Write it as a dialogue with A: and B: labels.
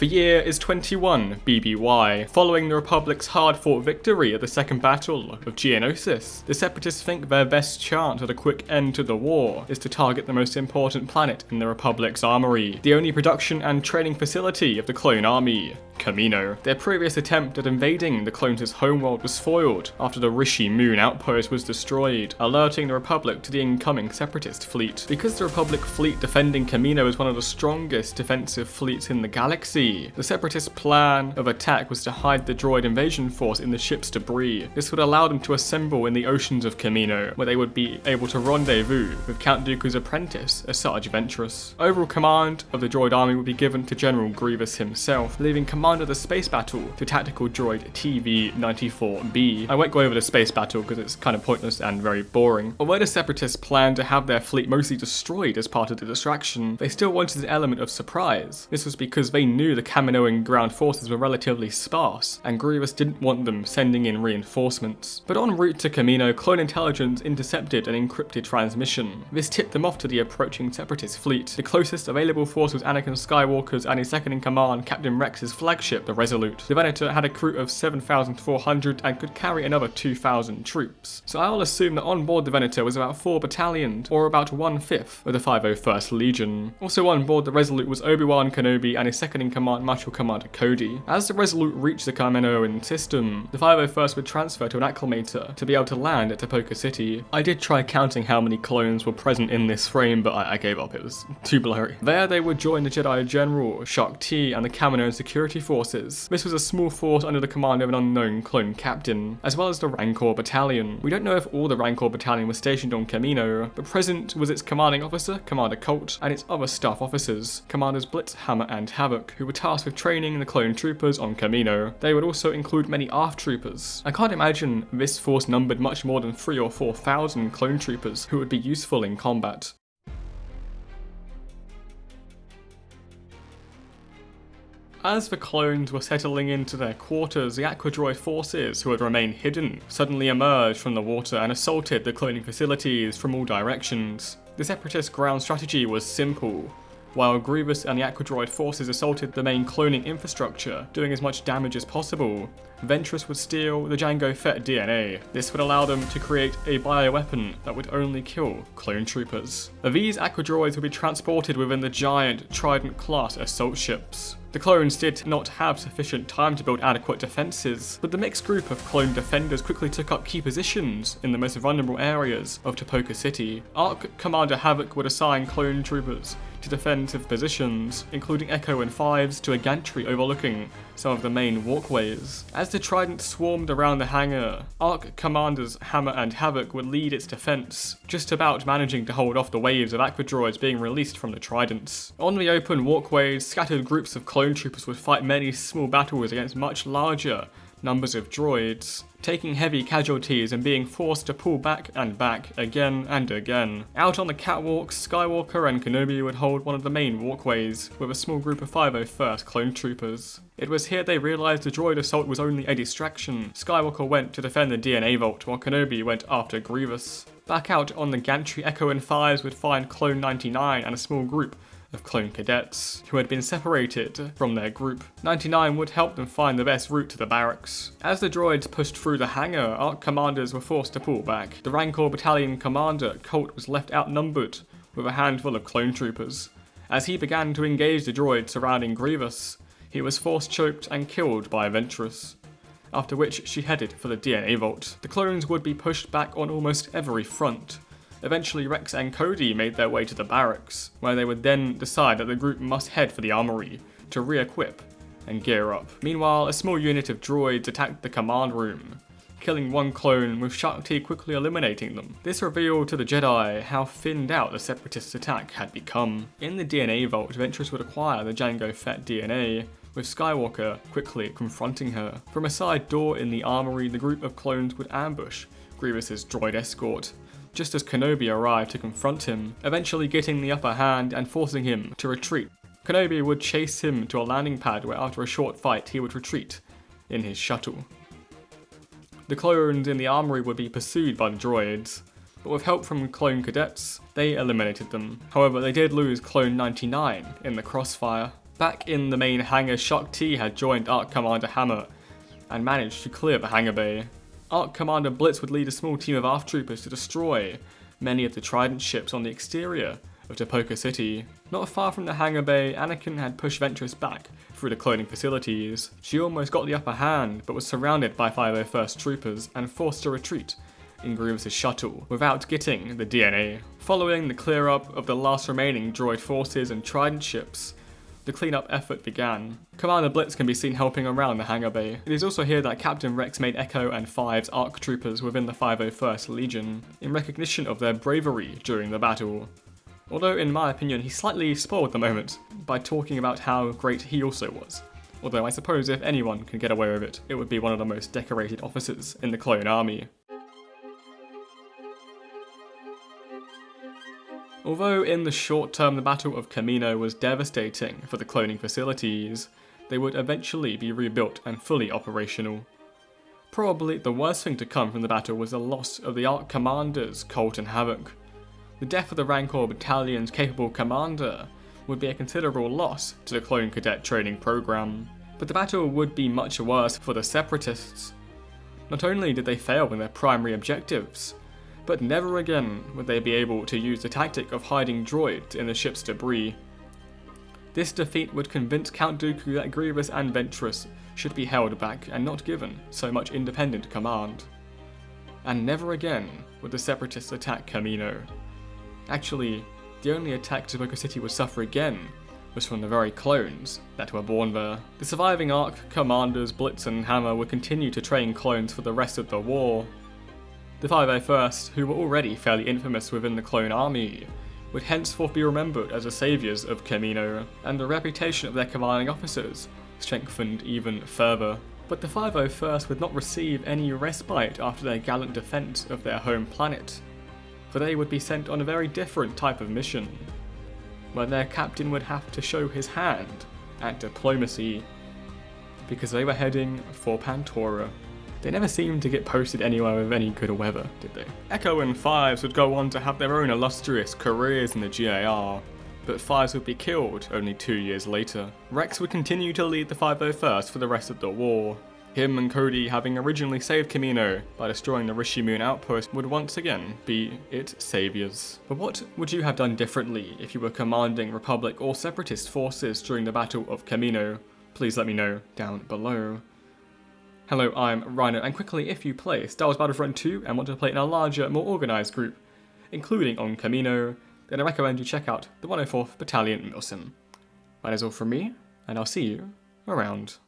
A: The year is 21 BBY. Following the Republic's hard-fought victory at the Second Battle of Geonosis, the Separatists think their best chance at a quick end to the war is to target the most important planet in the Republic's armory, the only production and training facility of the clone army, Kamino. Their previous attempt at invading the clones' homeworld was foiled after the Rishi Moon outpost was destroyed, alerting the Republic to the incoming Separatist fleet. Because the Republic fleet defending Kamino is one of the strongest defensive fleets in the galaxy, the Separatist plan of attack was to hide the droid invasion force in the ship's debris. This would allow them to assemble in the oceans of Kamino, where they would be able to rendezvous with Count Dooku's apprentice, Asajj Ventress. Overall command of the droid army would be given to General Grievous himself, leaving command of the space battle to tactical droid TV-94B. I won't go over the space battle because it's kind of pointless and very boring. Although the Separatists planned to have their fleet mostly destroyed as part of the distraction, they still wanted an element of surprise. This was because they knew the Kaminoan ground forces were relatively sparse, and Grievous didn't want them sending in reinforcements. But en route to Kamino, clone intelligence intercepted an encrypted transmission. This tipped them off to the approaching Separatist fleet. The closest available force was Anakin Skywalker's and his second-in-command, Captain Rex's flagship, the Resolute. The Venator had a crew of 7,400 and could carry another 2,000 troops. So I'll assume that on board the Venator was about 4 battalions, or about 1/5 of the 501st Legion. Also on board the Resolute was Obi-Wan Kenobi and his second-in-command, Marshal Commander Cody. As the Resolute reached the Kaminoan system, the 501st would transfer to an acclimator to be able to land at Tapoka City. I did try counting how many clones were present in this frame, but I gave up, it was too blurry. There they would join the Jedi General, Shaak Ti, and the Kaminoan security forces. This was a small force under the command of an unknown clone captain, as well as the Rancor Battalion. We don't know if all the Rancor Battalion was stationed on Kamino, but present was its commanding officer, Commander Colt, and its other staff officers, Commanders Blitz, Hammer, and Havoc, who were tasked with training the clone troopers on Kamino. They would also include many ARF troopers. I can't imagine this force numbered much more than 3,000 or 4,000 clone troopers who would be useful in combat. As the clones were settling into their quarters, the Aquadroid forces, who had remained hidden, suddenly emerged from the water and assaulted the cloning facilities from all directions. The Separatist ground strategy was simple. While Grievous and the Aquadroid forces assaulted the main cloning infrastructure, doing as much damage as possible, Ventress would steal the Jango Fett DNA. This would allow them to create a bioweapon that would only kill clone troopers. These Aquadroids would be transported within the giant Trident-class assault ships. The clones did not have sufficient time to build adequate defenses, but the mixed group of clone defenders quickly took up key positions in the most vulnerable areas of Tapoka City. ARC Commander Havoc would assign clone troopers to defensive positions, including Echo and Fives, to a gantry overlooking some of the main walkways. As the Trident swarmed around the hangar, ARC Commanders Hammer and Havoc would lead its defense, just about managing to hold off the waves of Aquadroids being released from the Tridents. On the open walkways, scattered groups of clone troopers would fight many small battles against much larger numbers of droids, taking heavy casualties and being forced to pull back and back again and again. Out on the catwalks, Skywalker and Kenobi would hold one of the main walkways with a small group of 501st clone troopers. It was here they realised the droid assault was only a distraction. Skywalker went to defend the DNA vault while Kenobi went after Grievous. Back out on the gantry, Echo and Fives would find Clone 99 and a small group of clone cadets who had been separated from their group. 99 would help them find the best route to the barracks. As the droids pushed through the hangar, ARC commanders were forced to pull back. The Rancor Battalion commander, Colt, was left outnumbered with a handful of clone troopers. As he began to engage the droids surrounding Grievous, he was force choked and killed by Ventress, after which she headed for the DNA vault. The clones would be pushed back on almost every front. Eventually, Rex and Cody made their way to the barracks, where they would then decide that the group must head for the armory to re-equip and gear up. Meanwhile, a small unit of droids attacked the command room, killing one clone, with Shaak Ti quickly eliminating them. This revealed to the Jedi how thinned out the Separatist attack had become. In the DNA vault, Ventress would acquire the Jango Fett DNA, with Skywalker quickly confronting her. From a side door in the armory, the group of clones would ambush Grievous's droid escort, just as Kenobi arrived to confront him, eventually getting the upper hand and forcing him to retreat. Kenobi would chase him to a landing pad where after a short fight he would retreat in his shuttle. The clones in the armory would be pursued by the droids, but with help from clone cadets, they eliminated them. However, they did lose Clone 99 in the crossfire. Back in the main hangar, Shock T had joined Arc Commander Hammer and managed to clear the hangar bay. Arc Commander Blitz would lead a small team of ARF troopers to destroy many of the Trident ships on the exterior of Topoka City. Not far from the hangar bay, Anakin had pushed Ventress back through the cloning facilities. She almost got the upper hand, but was surrounded by 501st troopers and forced to retreat in Grievous' shuttle without getting the DNA. Following the clear up of the last remaining droid forces and Trident ships, the cleanup effort began. Commander Blitz can be seen helping around the hangar bay. It is also here that Captain Rex made Echo and 5's ARC troopers within the 501st Legion in recognition of their bravery during the battle. Although in my opinion he slightly spoiled the moment by talking about how great he also was. Although I suppose if anyone can get away with it, it would be one of the most decorated officers in the clone army. Although in the short term the Battle of Kamino was devastating for the cloning facilities, they would eventually be rebuilt and fully operational. Probably the worst thing to come from the battle was the loss of the ARC commanders Colt and Havoc. The death of the Rancor Battalion's capable commander would be a considerable loss to the clone cadet training program. But the battle would be much worse for the Separatists. Not only did they fail in their primary objectives, but never again would they be able to use the tactic of hiding droids in the ship's debris. This defeat would convince Count Dooku that Grievous and Ventress should be held back and not given so much independent command. And never again would the Separatists attack Kamino. Actually, the only attack Topoka City would suffer again was from the very clones that were born there. The surviving ARC commanders Blitz and Hammer would continue to train clones for the rest of the war. The 501st, who were already fairly infamous within the clone army, would henceforth be remembered as the saviours of Kamino, and the reputation of their commanding officers strengthened even further. But the 501st would not receive any respite after their gallant defence of their home planet, for they would be sent on a very different type of mission, where their captain would have to show his hand at diplomacy, because they were heading for Pantora. They never seemed to get posted anywhere with any good weather, did they? Echo and 5s would go on to have their own illustrious careers in the GAR, but 5s would be killed only 2 years later. Rex would continue to lead the 501st for the rest of the war. Him and Cody, having originally saved Kamino by destroying the Rishi Moon outpost, would once again be its saviours. But what would you have done differently if you were commanding Republic or Separatist forces during the Battle of Kamino? Please let me know down below. Hello, I'm Rhino, and quickly, if you play Star Wars Battlefront 2 and want to play in a larger, more organised group, including on Kamino, then I recommend you check out the 104th Battalion Milsim. That is all from me, and I'll see you around.